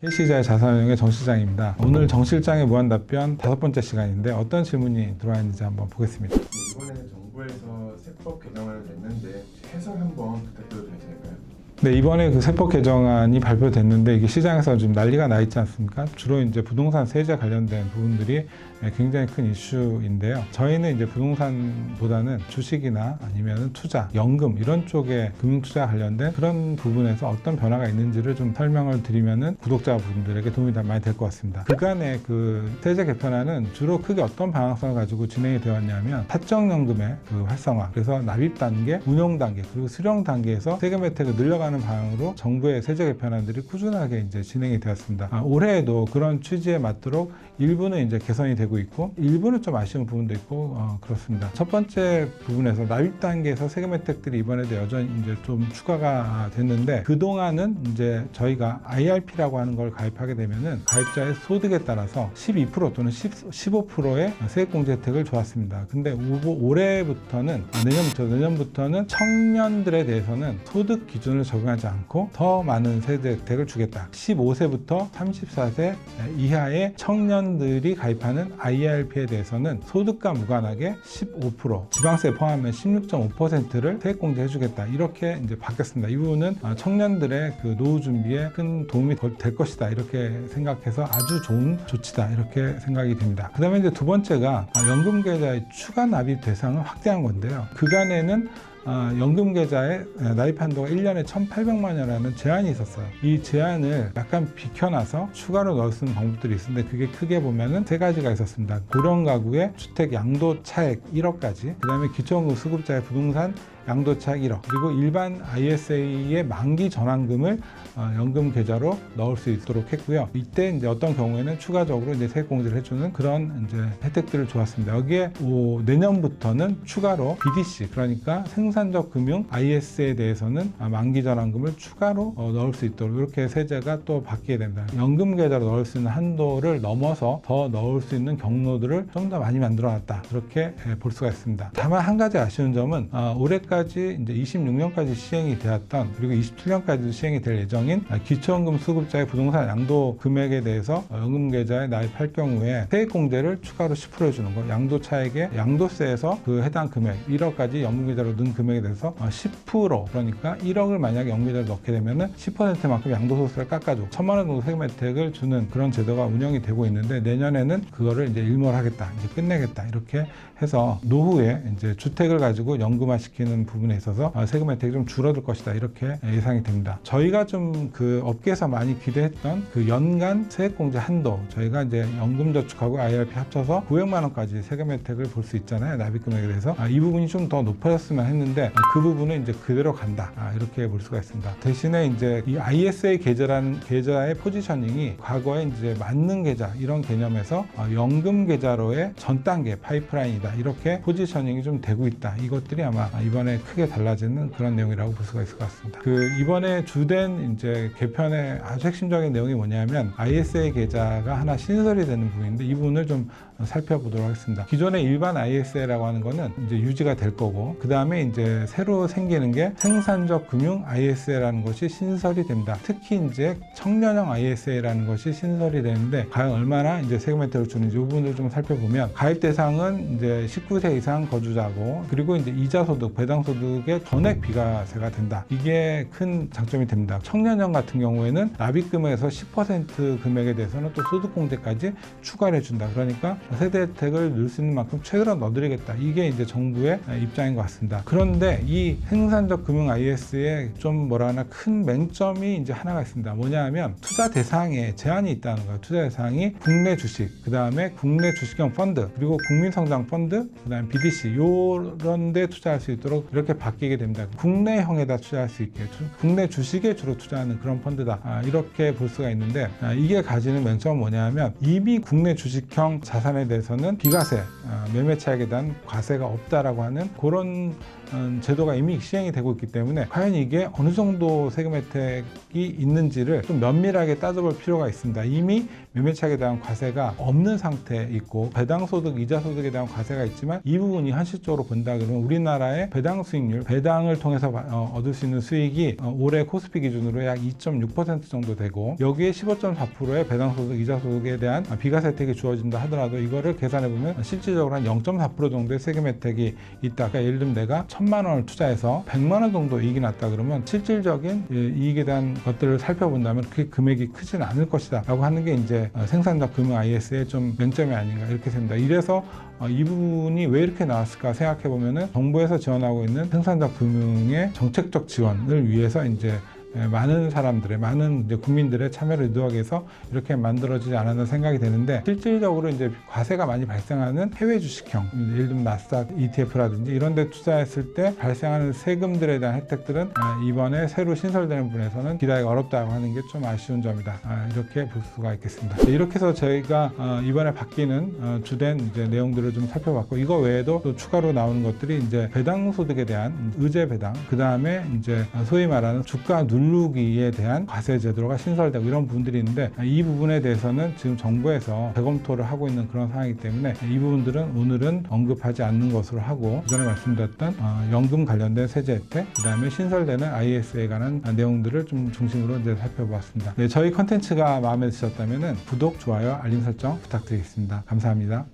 KC자의 자산운용의 정 실장입니다. 오늘 정 실장의 무한답변 5번째 시간인데 어떤 질문이 들어와 있는지 한번 보겠습니다. 이번에 정부에서 세법 개정안을 냈는데 해설 한번 부탁드려도 될까요? 네, 이번에 그 세법 개정안이 발표됐는데 이게 시장에서 좀 난리가 나 있지 않습니까? 주로 이제 부동산 세제 관련된 부분들이 굉장히 큰 이슈인데요. 저희는 이제 부동산보다는 주식이나 아니면 투자, 연금 이런 쪽에 금융투자 관련된 그런 부분에서 어떤 변화가 있는지를 좀 설명을 드리면은 구독자분들에게 도움이 많이 될 것 같습니다. 그간의 그 세제 개편안은 주로 크게 어떤 방향성을 가지고 진행이 되었냐면 사적연금의 그 활성화, 그래서 납입 단계, 운용 단계, 그리고 수령 단계에서 세금 혜택을 늘려가는 방향으로 정부의 세제 개편안들이 꾸준하게 이제 진행이 되었습니다. 올해에도 그런 취지에 맞도록 일부는 이제 개선이 되고 있고 일부는 좀 아쉬운 부분도 있고 그렇습니다. 첫 번째 부분에서 납입 단계에서 세금 혜택들이 이번에도 여전히 이제 좀 추가가 됐는데 그동안은 이제 저희가 IRP라고 하는 걸 가입하게 되면은 가입자의 소득에 따라서 12% 또는 15%의 세액공제 혜택을 줘왔습니다. 근데 올해부터는 내년부터는 청년들에 대해서는 소득 기준을 적용하지 않고 더 많은 세제 혜택을 주겠다. 15세부터 34세 이하의 청년들이 가입하는 IRP에 대해서는 소득과 무관하게 15%, 지방세 포함하면 16.5%를 세액공제 해주겠다. 이렇게 이제 바뀌었습니다. 이 부분은 청년들의 그 노후 준비에 큰 도움이 될 것이다. 이렇게 생각해서 아주 좋은 조치다. 이렇게 생각이 됩니다. 그 다음에 이제 두 번째가 연금계좌의 추가 납입 대상을 확대한 건데요. 그간에는 연금계좌에 납입 한도가 1년에 1,800만 원이라는 제한이 있었어요. 이 제한을 약간 비켜놔서 추가로 넣을 수 있는 방법들이 있었는데 그게 크게 보면은 세 가지가 있었습니다. 고령가구의 주택 양도 차액 1억까지, 그 다음에 기초연금 수급자의 부동산 양도 차익 1억, 그리고 일반 ISA의 만기 전환금을 연금 계좌로 넣을 수 있도록 했고요. 이때 이제 어떤 경우에는 추가적으로 이제 세액 공제를 해주는 그런 이제 혜택들을 주었습니다. 여기에 내년부터는 추가로 BDC, 그러니까 생산적 금융 IS에 대해서는 만기 전환금을 추가로 넣을 수 있도록 이렇게 세제가 또 바뀌게 됩니다. 연금 계좌로 넣을 수 있는 한도를 넘어서 더 넣을 수 있는 경로들을 좀 더 많이 만들어놨다. 그렇게 볼 수가 있습니다. 다만 한 가지 아쉬운 점은 올해까지 이제 26년까지 시행이 되었던, 그리고 27년까지도 시행이 될 예정인 기초연금 수급자의 부동산 양도 금액에 대해서 연금 계좌에 납입할 경우에 세액 공제를 추가로 10% 해주는 거, 양도 차액의 양도세에서 그 해당 금액 1억까지 연금 계좌로 넣은 금액에 대해서 10%, 그러니까 1억을 만약에 연금 계좌로 넣게 되면은 10%만큼 양도소득세를 깎아주고 1,000만 원 정도 세금 혜택을 주는 그런 제도가 운영이 되고 있는데 내년에는 그거를 이제 일몰하겠다, 이제 끝내겠다, 이렇게 해서 노후에 이제 주택을 가지고 연금화시키는 부분에 있어서 세금 혜택이 좀 줄어들 것이다, 이렇게 예상이 됩니다. 저희가 좀 그 업계에서 많이 기대했던 그 연간 세액공제 한도, 저희가 이제 연금저축하고 IRP 합쳐서 900만 원까지 세금 혜택을 볼 수 있잖아요, 납입 금액에 대해서. 이 부분이 좀 더 높아졌으면 했는데 그 부분은 이제 그대로 간다, 이렇게 볼 수가 있습니다. 대신에 이제 이 ISA 계좌라는 계좌의 포지셔닝이 과거에 이제 만능 계좌 이런 개념에서 연금 계좌로의 전 단계 파이프라인이다, 이렇게 포지셔닝이 좀 되고 있다. 이것들이 아마 이번에 크게 달라지는 그런 내용이라고 볼 수가 있을 것 같습니다. 이번에 주된 이제 개편의 아주 핵심적인 내용이 뭐냐면 ISA 계좌가 하나 신설이 되는 부분인데 이 부분을 좀 살펴보도록 하겠습니다. 기존의 일반 ISA라고 하는 거는 이제 유지가 될 거고, 그 다음에 이제 새로 생기는 게 생산적 금융 ISA라는 것이 신설이 됩니다. 특히 이제 청년형 ISA라는 것이 신설이 되는데 과연 얼마나 이제 세금 혜택을 주는지 이 부분을 좀 살펴보면 가입 대상은 이제 19세 이상 거주자고, 그리고 이제 이자 소득, 배당 소득의 전액 비과세가 된다. 이게 큰 장점이 됩니다. 청년형 같은 경우에는 납입 금액에서 10% 금액에 대해서는 또 소득 공제까지 추가를 해준다. 그러니까 세대 혜택을 넣을 수 있는 만큼 최대로 넣어드리겠다. 이게 이제 정부의 입장인 것 같습니다. 그런데 이 생산적 금융 IS에 좀 큰 맹점이 이제 하나가 있습니다. 뭐냐 하면 투자 대상에 제한이 있다는 거예요. 투자 대상이 국내 주식, 그 다음에 국내 주식형 펀드, 그리고 국민성장 펀드, 그 다음에 BDC 이런 데 투자할 수 있도록 이렇게 바뀌게 됩니다. 국내형에다 투자할 수 있게, 국내 주식에 주로 투자하는 그런 펀드다, 이렇게 볼 수가 있는데 이게 가지는 맹점은 뭐냐 하면 이미 국내 주식형 자산에 대해서는 비과세, 매매 차익에 대한 과세가 없다라고 하는 그런 제도가 이미 시행이 되고 있기 때문에 과연 이게 어느 정도 세금 혜택이 있는지를 좀 면밀하게 따져볼 필요가 있습니다. 이미 매매차익에 대한 과세가 없는 상태에 있고 배당소득, 이자소득에 대한 과세가 있지만 이 부분이 현실적으로 본다 그러면 우리나라의 배당 수익률, 배당을 통해서 얻을 수 있는 수익이 올해 코스피 기준으로 약 2.6% 정도 되고 여기에 15.4%의 배당소득, 이자소득에 대한 비과세 혜택이 주어진다 하더라도 이거를 계산해보면 실질적으로 한 0.4% 정도의 세금 혜택이 있다. 그러니까 예를 들면 내가 1,000만 원을 투자해서 100만 원 정도 이익이 났다 그러면 실질적인 이익에 대한 것들을 살펴본다면 그 금액이 크진 않을 것이다 라고 하는 게 이제 생산자 금융 IS의 좀 맹점이 아닌가 이렇게 생각합니다. 이래서 이 부분이 왜 이렇게 나왔을까 생각해 보면은 정부에서 지원하고 있는 생산자 금융의 정책적 지원을 위해서 이제 많은 사람들의, 많은 이제 국민들의 참여를 의도하기 위해서 이렇게 만들어지지 않았나 생각이 되는데 실질적으로 이제 과세가 많이 발생하는 해외 주식형, 예를 들면 나스닥 ETF라든지 이런 데 투자했을 때 발생하는 세금들에 대한 혜택들은 이번에 새로 신설되는 분에서는 기대하기가 어렵다고 하는 게 좀 아쉬운 점이다. 이렇게 볼 수가 있겠습니다. 이렇게 해서 저희가 이번에 바뀌는 주된 이제 내용들을 좀 살펴봤고 이거 외에도 또 추가로 나오는 것들이 이제 배당 소득에 대한 의제 배당, 그 다음에 이제 소위 말하는 주가 누르기에 대한 과세 제도가 신설되고 이런 부분들이 있는데 이 부분에 대해서는 지금 정부에서 재검토를 하고 있는 그런 상황이기 때문에 이 부분들은 오늘은 언급하지 않는 것으로 하고 이전에 말씀드렸던 연금 관련된 세제 혜택, 그 다음에 신설되는 IS에 관한 내용들을 좀 중심으로 이제 살펴보았습니다. 네, 저희 컨텐츠가 마음에 드셨다면 구독, 좋아요, 알림 설정 부탁드리겠습니다. 감사합니다.